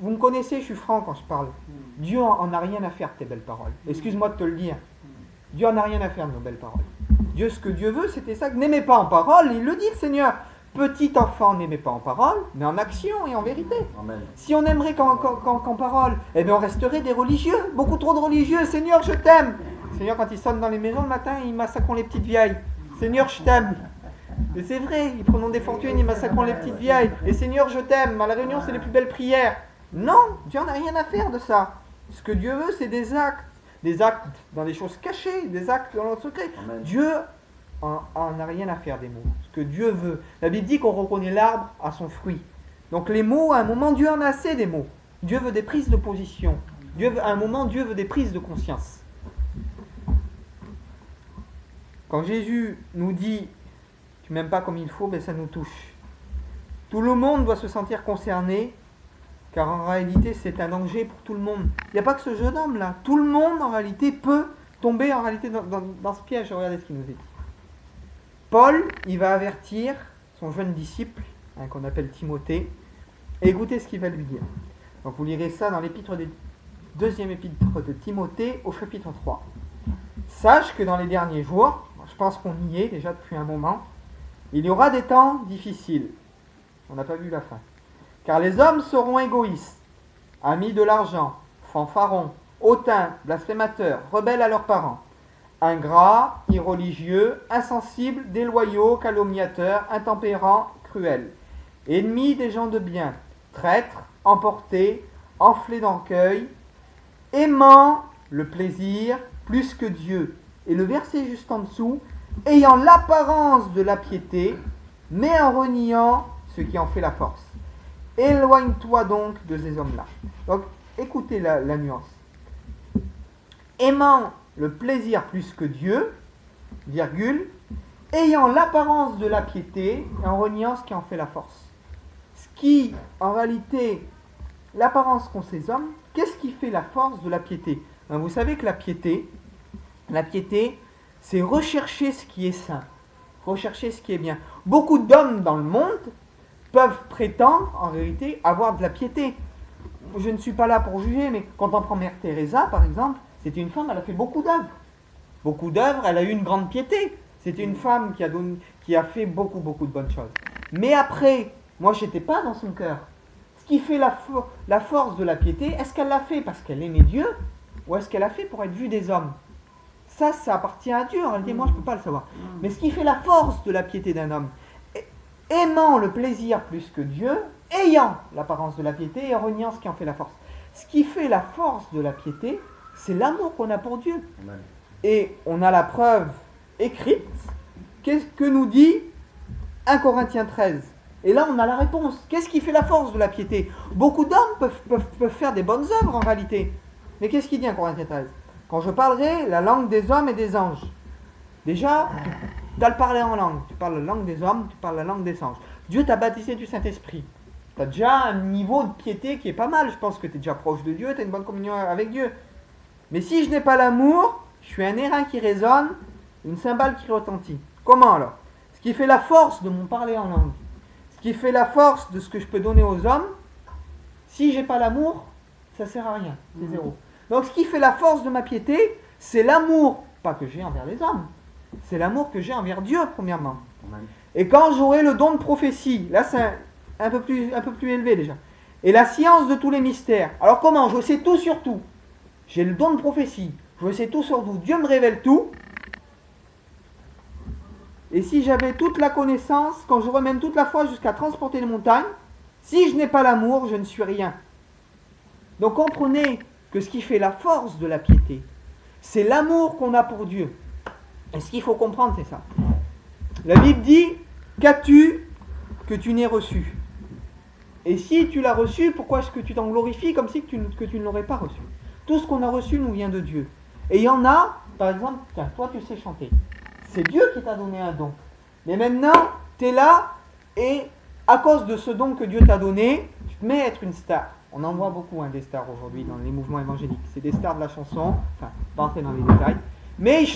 vous me connaissez, je suis franc quand je parle. Dieu en a rien à faire de tes belles paroles. Excuse-moi de te le dire. Dieu en a rien à faire de nos belles paroles. Dieu, ce que Dieu veut, c'était ça. N'aimez pas en parole, il le dit le Seigneur. Petit enfant, n'aimez pas en parole, mais en action et en vérité. Amen. Si on aimerait qu'en parole, eh bien on resterait des religieux. Beaucoup trop de religieux. Seigneur, je t'aime. Seigneur, quand il sonne dans les maisons le matin, ils massacrent les petites vieilles. Seigneur, je t'aime. Et c'est vrai, ils prennent des fortunes, ils massacrent les petites vieilles. Et Seigneur, je t'aime. À la réunion, c'est les plus belles prières. Non, Dieu n'a rien à faire de ça. Ce que Dieu veut, c'est des actes. Des actes dans des choses cachées, des actes dans le secret. Amen. Dieu en a rien à faire des mots. Ce que Dieu veut. La Bible dit qu'on reconnaît l'arbre à son fruit. Donc les mots, à un moment, Dieu en a assez des mots. Dieu veut des prises de position. À un moment, Dieu veut des prises de conscience. Quand Jésus nous dit « tu m'aimes pas comme il faut », ben ça nous touche. Tout le monde doit se sentir concerné, car en réalité, c'est un danger pour tout le monde. Il n'y a pas que ce jeune homme-là. Tout le monde, en réalité, peut tomber en réalité dans ce piège. Regardez ce qu'il nous dit. Paul, il va avertir son jeune disciple, qu'on appelle Timothée, et écoutez ce qu'il va lui dire. Donc vous lirez ça dans deuxième épître de Timothée, au chapitre 3. Sache que dans les derniers jours, je pense qu'on y est déjà depuis un moment, il y aura des temps difficiles. On n'a pas vu la fin. Car les hommes seront égoïstes, amis de l'argent, fanfarons, hautains, blasphémateurs, rebelles à leurs parents, ingrats, irreligieux, insensibles, déloyaux, calomniateurs, intempérants, cruels, ennemis des gens de bien, traîtres, emportés, enflés d'orgueil, aimant le plaisir plus que Dieu. Et le verset juste en dessous, ayant l'apparence de la piété, mais en reniant ce qui en fait la force. Éloigne-toi donc de ces hommes-là. Donc, écoutez la nuance. Aimant le plaisir plus que Dieu, virgule, ayant l'apparence de la piété, et en reniant ce qui en fait la force. Ce qui, en réalité, l'apparence qu'ont ces hommes, qu'est-ce qui fait la force de la piété? Vous savez que la piété, c'est rechercher ce qui est saint, rechercher ce qui est bien. Beaucoup d'hommes dans le monde peuvent prétendre, en réalité, avoir de la piété. Je ne suis pas là pour juger, mais quand on prend Mère Teresa, par exemple, c'était une femme, elle a fait beaucoup d'œuvres. Beaucoup d'œuvres, elle a eu une grande piété. C'était une femme qui a fait beaucoup de bonnes choses. Mais après, moi, je n'étais pas dans son cœur. Ce qui fait la force de la piété, est-ce qu'elle l'a fait parce qu'elle aimait Dieu, ou est-ce qu'elle l'a fait pour être vue des hommes? Ça appartient à Dieu. En réalité, moi, je ne peux pas le savoir. Mais ce qui fait la force de la piété d'un homme, aimant le plaisir plus que Dieu, ayant l'apparence de la piété et reniant ce qui en fait la force. Ce qui fait la force de la piété, c'est l'amour qu'on a pour Dieu. Amen. Et on a la preuve écrite. Qu'est-ce que nous dit 1 Corinthiens 13? Et là, on a la réponse. Qu'est-ce qui fait la force de la piété? Beaucoup d'hommes peuvent faire des bonnes œuvres en réalité. Mais qu'est-ce qu'il dit 1 Corinthiens 13? Quand je parlerai la langue des hommes et des anges. Déjà, tu as le parler en langue. Tu parles la langue des hommes, tu parles la langue des anges. Dieu t'a baptisé du Saint-Esprit. Tu as déjà un niveau de piété qui est pas mal. Je pense que tu es déjà proche de Dieu, tu as une bonne communion avec Dieu. Mais si je n'ai pas l'amour, je suis un airain qui résonne, une cymbale qui retentit. Comment alors? Ce qui fait la force de mon parler en langue, ce qui fait la force de ce que je peux donner aux hommes, si j'ai pas l'amour, ça sert à rien, c'est zéro. Donc ce qui fait la force de ma piété, c'est l'amour, pas que j'ai envers les hommes, c'est l'amour que j'ai envers Dieu premièrement. Et quand j'aurai le don de prophétie, là c'est un peu plus élevé déjà, et la science de tous les mystères. Alors comment? Je sais tout sur tout. J'ai le don de prophétie, je sais tout sur tout, Dieu me révèle tout. Et si j'avais toute la connaissance, quand j'aurais même toute la foi jusqu'à transporter les montagnes, si je n'ai pas l'amour, je ne suis rien. Donc comprenez que ce qui fait la force de la piété, c'est l'amour qu'on a pour Dieu. Et ce qu'il faut comprendre, c'est ça. La Bible dit, qu'as-tu que tu n'aies reçu? Et si tu l'as reçu, pourquoi est-ce que tu t'en glorifies comme si que tu ne l'aurais pas reçu? Tout ce qu'on a reçu nous vient de Dieu. Et il y en a, par exemple, tiens, toi tu sais chanter. C'est Dieu qui t'a donné un don. Mais maintenant, tu es là et à cause de ce don que Dieu t'a donné, tu te mets à être une star. On en voit beaucoup des stars aujourd'hui dans les mouvements évangéliques. C'est des stars de la chanson, enfin, pas entrer dans les détails. Mais ils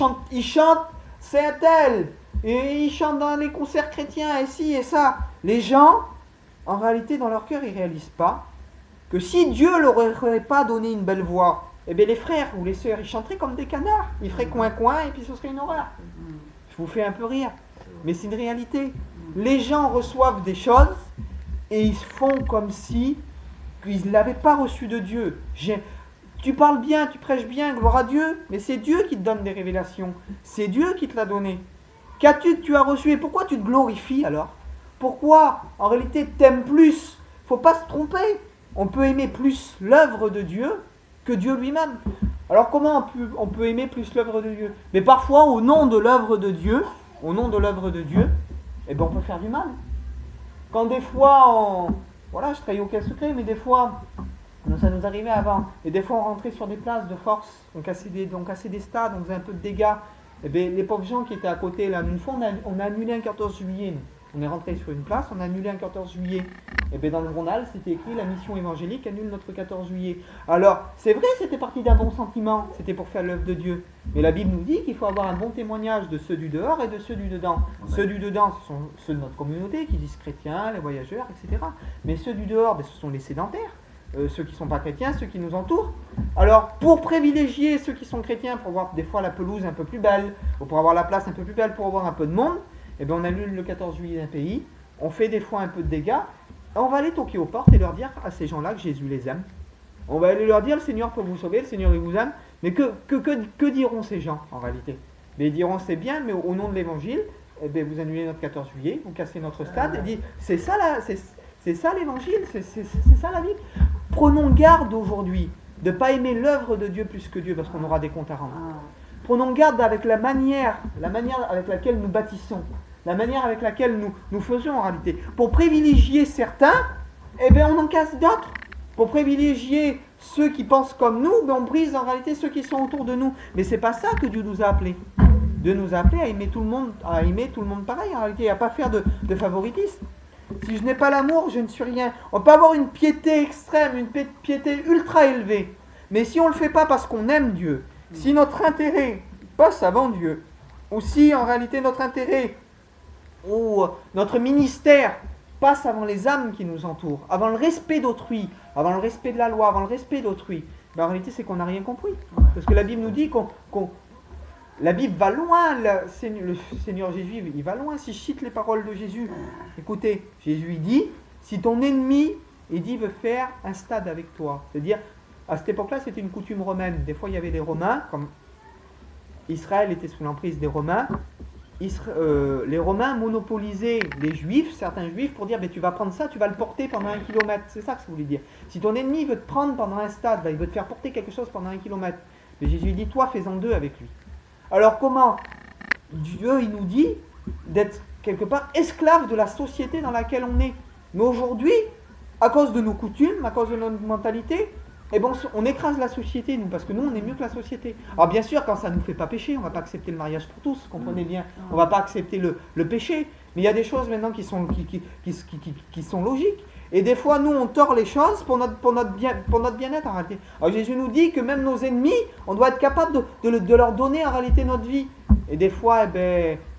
chantent, c'est un tel, et ils chantent dans les concerts chrétiens, et ci et ça. Les gens, en réalité, dans leur cœur, ils ne réalisent pas que si Dieu ne leur aurait pas donné une belle voix, eh bien les frères ou les sœurs, ils chanteraient comme des canards. Ils feraient coin-coin, et puis ce serait une horreur. Je vous fais un peu rire, mais c'est une réalité. Les gens reçoivent des choses, et ils font comme si ils ne l'avaient pas reçu de Dieu. Tu parles bien, tu prêches bien, gloire à Dieu, mais c'est Dieu qui te donne des révélations. C'est Dieu qui te l'a donné. Qu'as-tu que tu as reçu et pourquoi tu te glorifies alors? Pourquoi en réalité t'aimes plus? Faut pas se tromper. On peut aimer plus l'œuvre de Dieu que Dieu lui-même. Alors comment on peut aimer plus l'œuvre de Dieu? Mais parfois au nom de l'œuvre de Dieu, eh ben on peut faire du mal. Quand des fois voilà, je trahis aucun secret, mais des fois, ça nous arrivait avant, et des fois on rentrait sur des places de force, on cassait des stades, on faisait un peu de dégâts. Et bien, les pauvres gens qui étaient à côté, là, une fois on a annulé un 14 juillet, on est rentré sur une place, on a annulé un 14 juillet. Et bien dans le journal, c'était écrit, la mission évangélique annule notre 14 juillet. Alors, c'est vrai, c'était parti d'un bon sentiment, c'était pour faire l'œuvre de Dieu. Mais la Bible nous dit qu'il faut avoir un bon témoignage de ceux du dehors et de ceux du dedans. Ceux du dedans, ce sont ceux de notre communauté, qui disent chrétiens, les voyageurs, etc. Mais ceux du dehors, ben, ce sont les sédentaires, ceux qui ne sont pas chrétiens, ceux qui nous entourent. Alors, pour privilégier ceux qui sont chrétiens, pour voir des fois la pelouse un peu plus belle, ou pour avoir la place un peu plus belle, pour avoir un peu de monde, eh bien, on annule le 14 juillet d'un pays, on fait des fois un peu de dégâts, et on va aller toquer aux portes et leur dire à ces gens-là que Jésus les aime. On va aller leur dire, le Seigneur peut vous sauver, le Seigneur il vous aime. Mais que diront ces gens en réalité? Mais ils diront, c'est bien, mais au nom de l'évangile, eh bien, vous annulez notre 14 juillet, vous cassez notre stade, et dit, c'est ça l'évangile, c'est ça la Bible. Prenons garde aujourd'hui de ne pas aimer l'œuvre de Dieu plus que Dieu, parce qu'on aura des comptes à rendre. Prenons garde avec la manière avec laquelle nous bâtissons, la manière avec laquelle nous faisons en réalité. Pour privilégier certains, eh bien on en casse d'autres. Pour privilégier ceux qui pensent comme nous, ben on brise en réalité ceux qui sont autour de nous. Mais c'est pas ça que Dieu nous a appelés. Dieu nous a appelés à aimer tout le monde pareil en réalité, à ne pas faire de favoritisme. Si je n'ai pas l'amour, je ne suis rien. On peut avoir une piété extrême, une piété ultra élevée. Mais si on ne le fait pas parce qu'on aime Dieu, si notre intérêt passe avant Dieu, ou si en réalité notre intérêt ou notre ministère passe avant les âmes qui nous entourent, avant le respect d'autrui, avant le respect de la loi, avant le respect d'autrui, ben en réalité c'est qu'on n'a rien compris. Parce que la Bible nous dit la Bible va loin, le Seigneur Jésus il va loin. Si je cite les paroles de Jésus, écoutez, Jésus il dit, si ton ennemi, il dit, veut faire un stade avec toi, c'est-à-dire, à cette époque-là c'était une coutume romaine, des fois il y avait des Romains, comme Israël était sous l'emprise des Romains, les Romains monopolisaient les Juifs, certains Juifs, pour dire, tu vas prendre ça, tu vas le porter pendant 1 kilomètre. C'est ça que ça voulait dire. Si ton ennemi veut te prendre pendant un stade, il veut te faire porter quelque chose pendant 1 kilomètre. Mais Jésus dit, toi, fais-en 2 avec lui. Alors comment Dieu, il nous dit d'être quelque part esclave de la société dans laquelle on est. Mais aujourd'hui, à cause de nos coutumes, à cause de notre mentalité, eh ben on écrase la société, nous, parce que nous, on est mieux que la société. Alors bien sûr, quand ça ne nous fait pas pécher, on ne va pas accepter le mariage pour tous, comprenez bien. On ne va pas accepter le péché. Mais il y a des choses maintenant qui sont logiques. Et des fois, nous, on tord les choses pour notre bien-être, en réalité. Alors Jésus nous dit que même nos ennemis, on doit être capable de leur donner, en réalité, notre vie. Et des fois,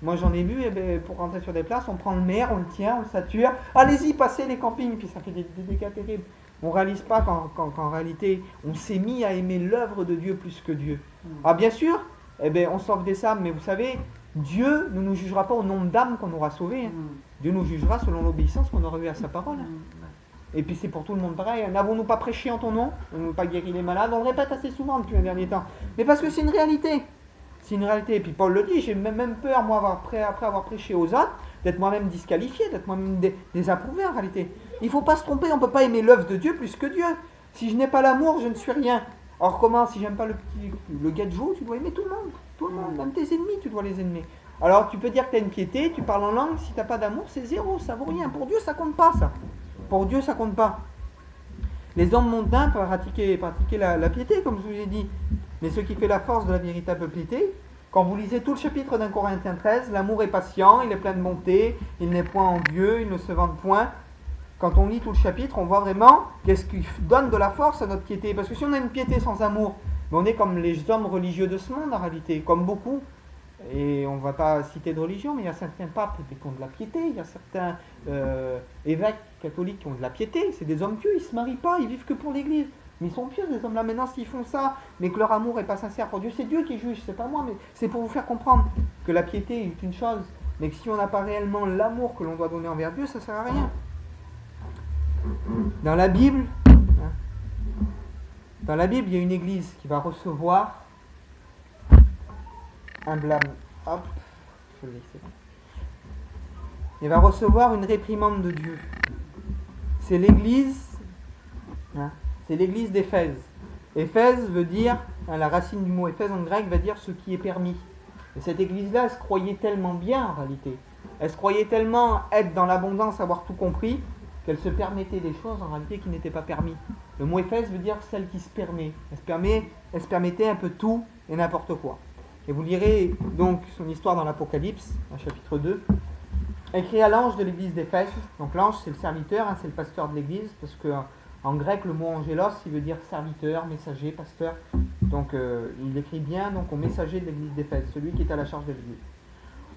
moi j'en ai vu, pour rentrer sur des places, on prend le maire, on le tient, on le sature. Allez-y, passez les campings, puis ça fait des dégâts terribles. On ne réalise pas qu'en réalité, on s'est mis à aimer l'œuvre de Dieu plus que Dieu. Ah bien sûr, on sauve des âmes, mais vous savez, Dieu ne nous jugera pas au nombre d'âmes qu'on aura sauvées. Hein. Dieu nous jugera selon l'obéissance qu'on aura eue à sa parole. Et puis c'est pour tout le monde pareil. N'avons-nous pas prêché en ton nom? N'avons-nous pas guéri les malades? On le répète assez souvent depuis un dernier temps. Mais parce que c'est une réalité. C'est une réalité. Et puis Paul le dit, j'ai même peur, moi, après avoir prêché aux autres, d'être moi-même disqualifié, d'être moi-même désapprouvé en réalité. Il ne faut pas se tromper, on ne peut pas aimer l'œuvre de Dieu plus que Dieu. Si je n'ai pas l'amour, je ne suis rien. Alors comment, si j'aime pas le gadjo, tu dois aimer tout le monde. Tout le monde, même tes ennemis, tu dois les aimer. Alors tu peux dire que tu as une piété, tu parles en langue, si tu n'as pas d'amour, c'est zéro, ça vaut rien. Pour Dieu, ça compte pas ça. Pour Dieu, ça compte pas. Les hommes mondains peuvent pratiquer la piété, comme je vous ai dit. Mais ce qui fait la force de la véritable piété, quand vous lisez tout le chapitre d'un Corinthiens 13, l'amour est patient, il est plein de bonté, il n'est point envieux, il ne se vante point. quand on lit tout le chapitre, on voit vraiment qu'est-ce qui donne de la force à notre piété. Parce que si on a une piété sans amour, on est comme les hommes religieux de ce monde en réalité, comme beaucoup. Et on ne va pas citer de religion, mais il y a certains papes qui ont de la piété, il y a certains évêques catholiques qui ont de la piété. C'est des hommes pieux, ils ne se marient pas, ils vivent que pour l'Église. Mais ils sont pieux, ces hommes-là. Maintenant, s'ils font ça, mais que leur amour n'est pas sincère pour Dieu, c'est Dieu qui juge, c'est pas moi, mais c'est pour vous faire comprendre que la piété est une chose, mais que si on n'a pas réellement l'amour que l'on doit donner envers Dieu, ça ne sert à rien. Dans la Bible, il y a une église qui va recevoir un blâme. Hop, je le laisse. Il va recevoir une réprimande de Dieu. C'est l'église, c'est l'église d'Éphèse. Éphèse veut dire, la racine du mot Éphèse en grec va dire ce qui est permis. Et cette église-là, elle se croyait tellement bien en réalité. Elle se croyait tellement être dans l'abondance, avoir tout compris, qu'elle se permettait des choses en réalité qui n'étaient pas permis. Le mot Éphèse veut dire celle qui se permet. Elle se permettait un peu tout et n'importe quoi. Et vous lirez donc son histoire dans l'Apocalypse, chapitre 2, écrit à l'ange de l'église d'Éphèse. Donc l'ange, c'est le serviteur, c'est le pasteur de l'église, parce que en grec, le mot angelos, il veut dire serviteur, messager, pasteur. Donc il écrit bien donc au messager de l'église d'Éphèse, celui qui est à la charge de l'église.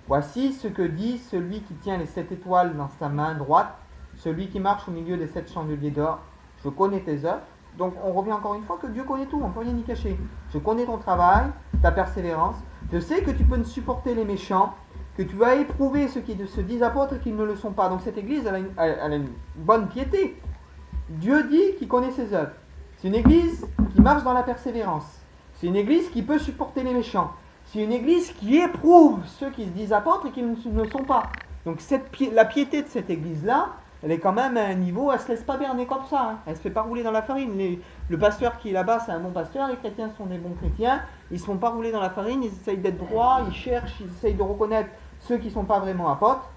Voici ce que dit celui qui tient les 7 étoiles dans sa main droite, celui qui marche au milieu des 7 chandeliers d'or. Je connais tes œuvres. Donc on revient encore une fois que Dieu connaît tout, on ne peut rien y cacher. Je connais ton travail, ta persévérance. Je sais que tu peux ne supporter les méchants, que tu vas éprouver ceux qui se disent apôtres et qui ne le sont pas. Donc cette église, elle a une bonne piété. Dieu dit qu'il connaît ses œuvres. C'est une église qui marche dans la persévérance. C'est une église qui peut supporter les méchants. C'est une église qui éprouve ceux qui se disent apôtres et qui ne le sont pas. Donc la piété de cette église-là, elle est quand même à un niveau, elle ne se laisse pas berner comme ça. Elle ne se fait pas rouler dans la farine. Le pasteur qui est là-bas, c'est un bon pasteur. Les chrétiens sont des bons chrétiens. Ils ne se font pas rouler dans la farine. Ils essayent d'être droits. Ils cherchent, ils essayent de reconnaître ceux qui ne sont pas vraiment apôtres.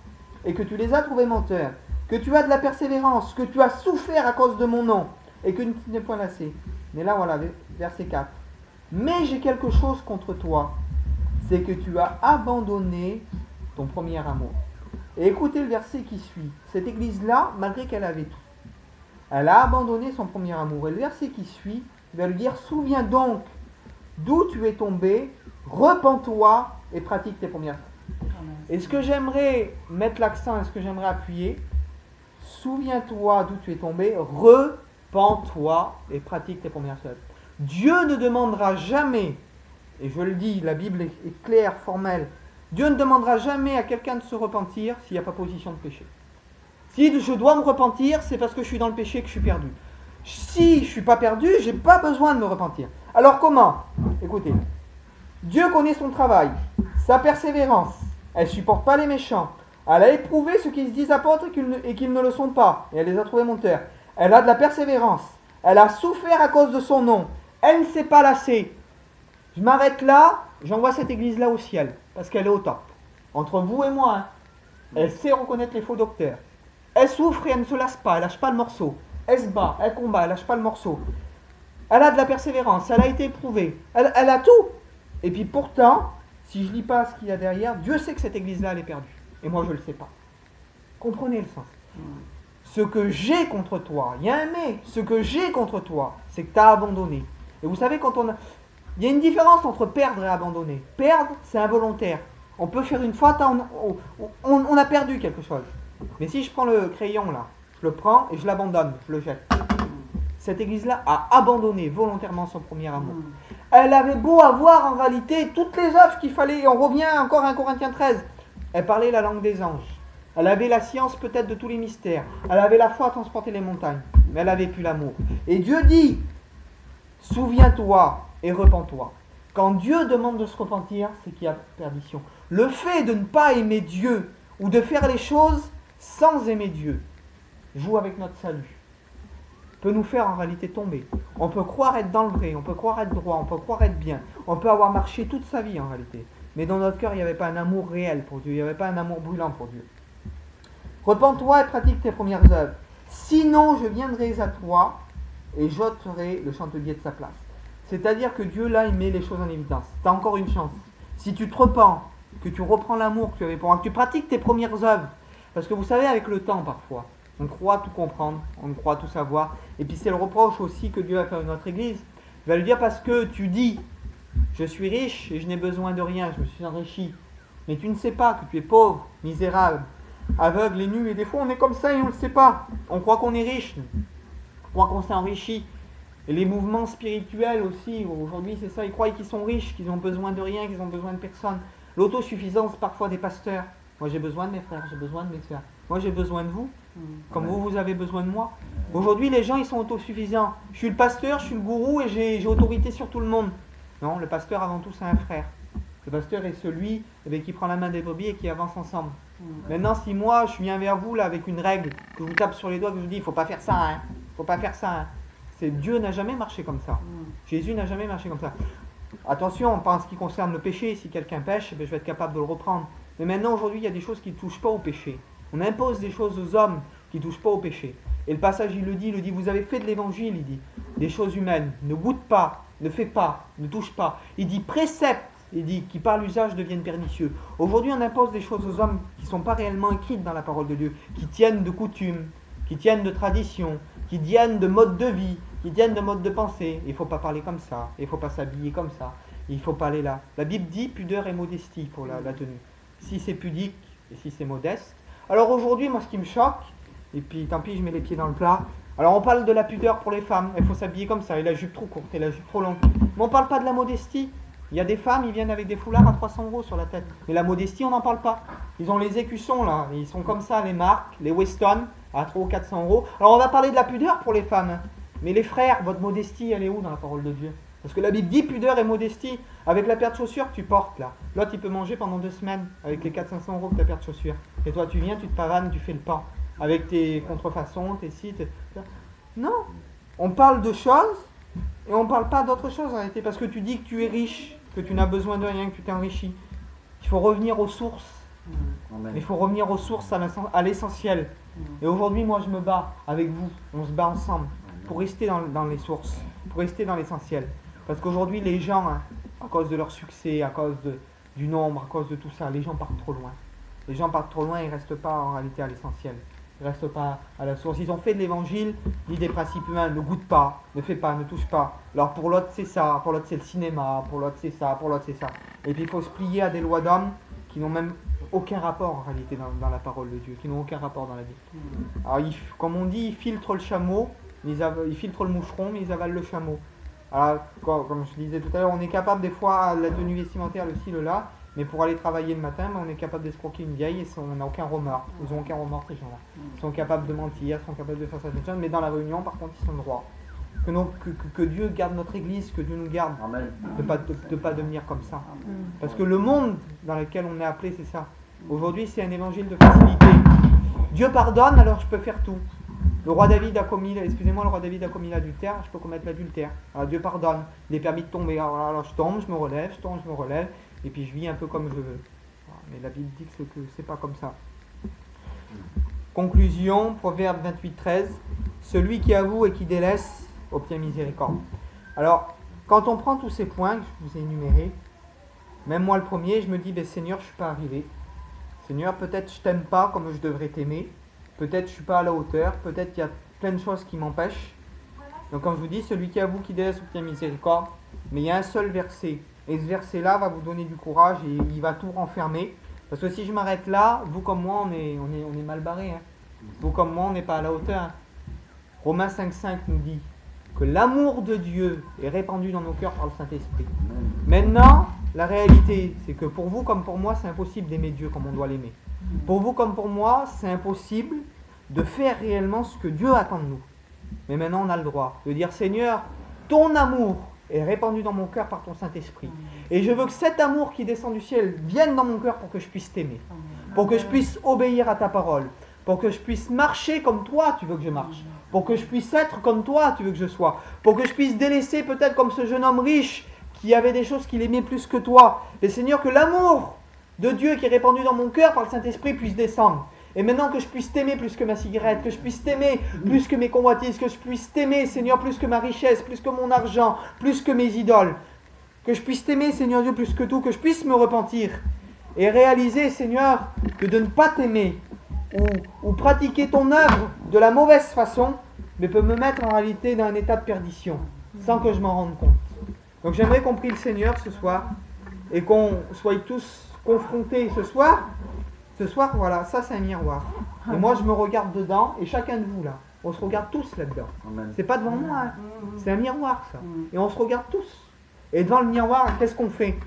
Et que tu les as trouvés menteurs. Que tu as de la persévérance. Que tu as souffert à cause de mon nom. Et que tu n'es point lassé. Mais là, voilà, verset 4. Mais j'ai quelque chose contre toi. C'est que tu as abandonné ton premier amour. Et écoutez le verset qui suit. Cette église-là, malgré qu'elle avait tout, elle a abandonné son premier amour. Et le verset qui suit, il va lui dire, souviens donc d'où tu es tombé, repens-toi et pratique tes premières œuvres. Et ce que j'aimerais mettre l'accent et ce que j'aimerais appuyer, souviens-toi d'où tu es tombé, repens-toi et pratique tes premières œuvres. Dieu ne demandera jamais, et je le dis, la Bible est claire, formelle, Dieu ne demandera jamais à quelqu'un de se repentir s'il n'y a pas position de péché. Si je dois me repentir, c'est parce que je suis dans le péché que je suis perdu. Si je ne suis pas perdu, je n'ai pas besoin de me repentir. Alors comment? Écoutez, Dieu connaît son travail, sa persévérance, elle ne supporte pas les méchants, elle a éprouvé ceux qui se disent apôtres et qu'ils ne le sont pas, et elle les a trouvés menteurs. Elle a de la persévérance, elle a souffert à cause de son nom, elle ne s'est pas lassée. Je m'arrête là, j'envoie cette église-là au ciel, parce qu'elle est au top. Entre vous et moi, elle sait reconnaître les faux docteurs. Elle souffre et elle ne se lasse pas, elle lâche pas le morceau. Elle se bat, elle combat, elle lâche pas le morceau. Elle a de la persévérance, elle a été éprouvée, elle a tout. Et puis pourtant, si je lis pas ce qu'il y a derrière, Dieu sait que cette église-là, elle est perdue. Et moi, je ne le sais pas. Comprenez le sens. Ce que j'ai contre toi, il y a un mais, ce que j'ai contre toi, c'est que tu as abandonné. Et vous savez, il y a une différence entre perdre et abandonner. Perdre, c'est involontaire. On peut faire une faute, on a perdu quelque chose. Mais si je prends le crayon là, je le prends et je l'abandonne, je le jette. Cette église-là a abandonné volontairement son premier amour. Elle avait beau avoir en réalité toutes les œuvres qu'il fallait, et on revient encore à 1 Corinthiens 13. Elle parlait la langue des anges. Elle avait la science peut-être de tous les mystères. Elle avait la foi à transporter les montagnes. Mais elle n'avait plus l'amour. Et Dieu dit, souviens-toi et repens-toi. Quand Dieu demande de se repentir, c'est qu'il y a perdition. Le fait de ne pas aimer Dieu ou de faire les choses sans aimer Dieu joue avec notre salut. Peut nous faire en réalité tomber. On peut croire être dans le vrai, on peut croire être droit, on peut croire être bien. On peut avoir marché toute sa vie en réalité. Mais dans notre cœur, il n'y avait pas un amour réel pour Dieu, il n'y avait pas un amour brûlant pour Dieu. Repens-toi et pratique tes premières œuvres. Sinon, je viendrai à toi et j'ôterai le chandelier de sa place. C'est-à-dire que Dieu, là, il met les choses en évidence. Tu as encore une chance. Si tu te repens, que tu reprends l'amour que tu avais pour moi, que tu pratiques tes premières œuvres, parce que vous savez, avec le temps, parfois, On croit tout comprendre, on croit tout savoir. Et puis c'est le reproche aussi que Dieu a fait à notre Église. Il va lui dire parce que tu dis, je suis riche et je n'ai besoin de rien, je me suis enrichi. Mais tu ne sais pas que tu es pauvre, misérable, aveugle et nu. Et des fois on est comme ça et on ne le sait pas. On croit qu'on est riche, on croit qu'on s'est enrichi. Et les mouvements spirituels aussi, aujourd'hui c'est ça, ils croient qu'ils sont riches, qu'ils n'ont besoin de rien, qu'ils ont besoin de personne. L'autosuffisance parfois des pasteurs. Moi j'ai besoin de mes frères, j'ai besoin de mes sœurs. Moi j'ai besoin de vous, comme vous avez besoin de moi. Aujourd'hui les gens ils sont autosuffisants. Je suis le pasteur, je suis le gourou et j'ai autorité sur tout le monde. Non, le pasteur avant tout c'est un frère. Le pasteur est celui qui prend la main des brebis et qui avance ensemble. Maintenant si moi je viens vers vous là avec une règle, que je vous tape sur les doigts, que je vous dis il ne faut pas faire ça, hein, faut pas faire ça. Hein. Dieu n'a jamais marché comme ça. Jésus n'a jamais marché comme ça. Attention, en ce qui concerne le péché, si quelqu'un pêche, je vais être capable de le reprendre. Mais maintenant, aujourd'hui, il y a des choses qui ne touchent pas au péché. On impose des choses aux hommes qui ne touchent pas au péché. Et le passage, il le dit, vous avez fait de l'évangile, il dit, des choses humaines, ne goûte pas, ne fais pas, ne touche pas. Il dit précepte, il dit, qui par l'usage deviennent pernicieux. Aujourd'hui, on impose des choses aux hommes qui ne sont pas réellement écrites dans la parole de Dieu, qui tiennent de coutumes, qui tiennent de traditions, qui tiennent de mode de vie, qui tiennent de mode de pensée. Il ne faut pas parler comme ça, il ne faut pas s'habiller comme ça, il faut pas aller là. La Bible dit pudeur et modestie pour la tenue. Si c'est pudique et si c'est modeste. Alors aujourd'hui, moi ce qui me choque, et puis tant pis je mets les pieds dans le plat, alors on parle de la pudeur pour les femmes, il faut s'habiller comme ça, et la jupe trop courte, et la jupe trop longue. Mais on ne parle pas de la modestie. Il y a des femmes, ils viennent avec des foulards à 300 € sur la tête. Mais la modestie, on n'en parle pas. Ils ont les écussons là, ils sont comme ça, les marques, les Weston, à 300 ou 400 €. Alors on va parler de la pudeur pour les femmes. Hein. Mais les frères, votre modestie, elle est où dans la parole de Dieu? Parce que la Bible dit pudeur et modestie. Avec la paire de chaussures que tu portes là. L'autre, il peut manger pendant 2 semaines avec les 400-500 € que ta paire de chaussures. Et toi, tu viens, tu te pavanes, tu fais le pain. Avec tes contrefaçons, tes sites. Non. On parle de choses et on ne parle pas d'autre chose en réalité. Parce que tu dis que tu es riche, que tu n'as besoin de rien, que tu t'es enrichi. Il faut revenir aux sources. Il faut revenir aux sources, à l'essentiel. Et aujourd'hui, moi, je me bats avec vous. On se bat ensemble pour rester dans les sources, pour rester dans l'essentiel. Parce qu'aujourd'hui, les gens, hein, à cause de leur succès, à cause du nombre, à cause de tout ça, les gens partent trop loin. Les gens partent trop loin, ils ne restent pas en réalité à l'essentiel. Ils ne restent pas à la source. Ils ont fait de l'évangile, dit des principes humains, ne goûte pas, ne fais pas, ne touche pas. Alors pour l'autre, c'est ça, pour l'autre, c'est le cinéma, pour l'autre, c'est ça, pour l'autre, c'est ça. Et puis il faut se plier à des lois d'hommes qui n'ont même aucun rapport en réalité dans la parole de Dieu, qui n'ont aucun rapport dans la vie. Alors comme on dit, ils filtrent le chameau, ils filtrent le moucheron, mais ils avalent le chameau. Alors, comme je disais tout à l'heure, on est capable des fois, la tenue vestimentaire, le ci, le là, mais pour aller travailler le matin, on est capable d'escroquer une vieille et on n'a aucun remords. Ils n'ont aucun remords, ces gens-là. Ils sont capables de mentir, ils sont capables de faire certaines choses, mais dans la réunion, par contre, ils sont droits. Que Dieu garde notre Église, que Dieu nous garde de pas devenir comme ça. Parce que le monde dans lequel on est appelé, c'est ça. Aujourd'hui, c'est un évangile de facilité. Dieu pardonne, alors je peux faire tout. Le roi David a commis l'adultère, je peux commettre l'adultère. Alors Dieu pardonne, il est permis de tomber. Alors je tombe, je me relève, je tombe, je me relève, et puis je vis un peu comme je veux. Mais la Bible dit que c'est pas comme ça. Conclusion, Proverbe 28-13. Celui qui avoue et qui délaisse obtient miséricorde. Alors, quand on prend tous ces points que je vous ai énumérés, même moi le premier, je me dis, Seigneur, je ne suis pas arrivé. Seigneur, peut-être je t'aime pas comme je devrais t'aimer. Peut-être je ne suis pas à la hauteur, peut-être qu'il y a plein de choses qui m'empêchent. Donc comme je vous dis, celui qui avoue, qui délaisse obtient miséricorde. Mais il y a un seul verset. Et ce verset-là va vous donner du courage et il va tout renfermer. Parce que si je m'arrête là, vous comme moi, on est mal barré. Hein. Vous comme moi, on n'est pas à la hauteur. Hein. Romains 5,5 nous dit que l'amour de Dieu est répandu dans nos cœurs par le Saint-Esprit. Maintenant, la réalité, c'est que pour vous comme pour moi, c'est impossible d'aimer Dieu comme on doit l'aimer. Pour vous comme pour moi, c'est impossible de faire réellement ce que Dieu attend de nous. Mais maintenant, on a le droit de dire, Seigneur, ton amour est répandu dans mon cœur par ton Saint-Esprit. Et je veux que cet amour qui descend du ciel vienne dans mon cœur pour que je puisse t'aimer. Pour que je puisse obéir à ta parole. Pour que je puisse marcher comme toi, tu veux que je marche. Pour que je puisse être comme toi, tu veux que je sois. Pour que je puisse délaisser peut-être comme ce jeune homme riche qui avait des choses qu'il aimait plus que toi. Mais Seigneur, que l'amour de Dieu qui est répandu dans mon cœur par le Saint-Esprit puisse descendre. Et maintenant que je puisse t'aimer plus que ma cigarette, que je puisse t'aimer plus que mes convoitises, que je puisse t'aimer, Seigneur, plus que ma richesse, plus que mon argent, plus que mes idoles. Que je puisse t'aimer, Seigneur Dieu, plus que tout, que je puisse me repentir. Et réaliser, Seigneur, que de ne pas t'aimer, ou pratiquer ton œuvre de la mauvaise façon, mais peut me mettre en réalité dans un état de perdition, sans que je m'en rende compte. Donc j'aimerais qu'on prie le Seigneur ce soir, et qu'on soit tous confrontés ce soir. Ce soir, voilà, ça c'est un miroir. Et moi je me regarde dedans, et chacun de vous là, on se regarde tous là-dedans. C'est pas devant moi, hein. C'est un miroir ça. Et on se regarde tous. Et devant le miroir, qu'est-ce qu'on fait?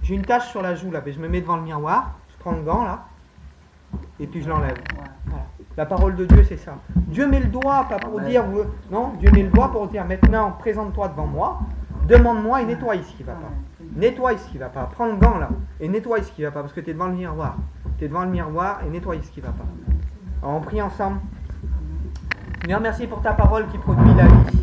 J'ai une tache sur la joue là, je me mets devant le miroir, je prends le gant là, et puis je l'enlève. Voilà. La parole de Dieu c'est ça. Dieu met le doigt, pas pour dire, non, Dieu met le doigt pour dire maintenant présente-toi devant moi, demande-moi et nettoie ce qui ne va pas. Nettoie ce qui ne va pas. Prends le gant là et nettoie ce qui ne va pas parce que tu es devant le miroir. Tu es devant le miroir et nettoie ce qui ne va pas. Alors on prie ensemble. Seigneur, merci pour ta parole qui produit la vie.